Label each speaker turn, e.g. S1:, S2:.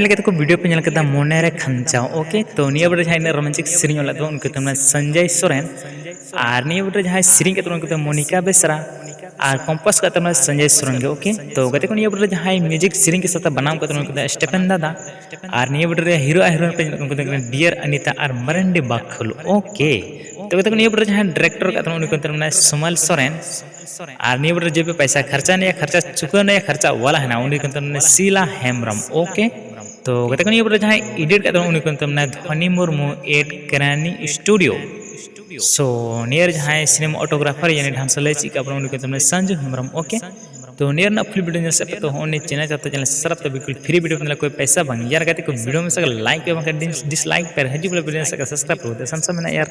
S1: final को video पे नलकता मोने रे खंचाओ ओके तो निया बड़े जहां रोमांटिक सिरिंग वाला तो उनको तमने संजय सोरेन और निया बड़े जहां सिरिंग के उनको मोनिका बेसरा और कंपोज का तमने संजय सोरेन के ओके तो गते को निया बड़े जहां म्यूजिक सिरिंग के साथ बनाम को उनको स्टेफन दादा और निया बड़े हीरो हीरोइन पे उनको डियर अनीता और मरंडी बाखलू ओके तो गते को निया बड़े जहां डायरेक्टर का उनको तमने सुमल सोरेन और निया बड़े जो पे पैसा खर्चा नहीं खर्चा चुका नहीं खर्चा वाला है ना उनको तमने शीला हेम्ब्रम ओके तो गते को निया बड़े जहां एडिट का उनको तमने धनी मुर्मू एड करानी स्टूडियो सो नियर जहां सिनेमा ऑटोग्राफर यानी ढांसले चिका उनको तमने संजू हेम्ब्रम ओके तो नियर ना फुल वीडियो से तो होने चैनल चाहते चैनल सब्सक्राइब तो बिल्कुल फ्री वीडियो मतलब कोई पैसा बन यार कहते को वीडियो में से लाइक पे डिसलाइक पर हजी वीडियो से सब्सक्राइब कर दे संसा में ना यार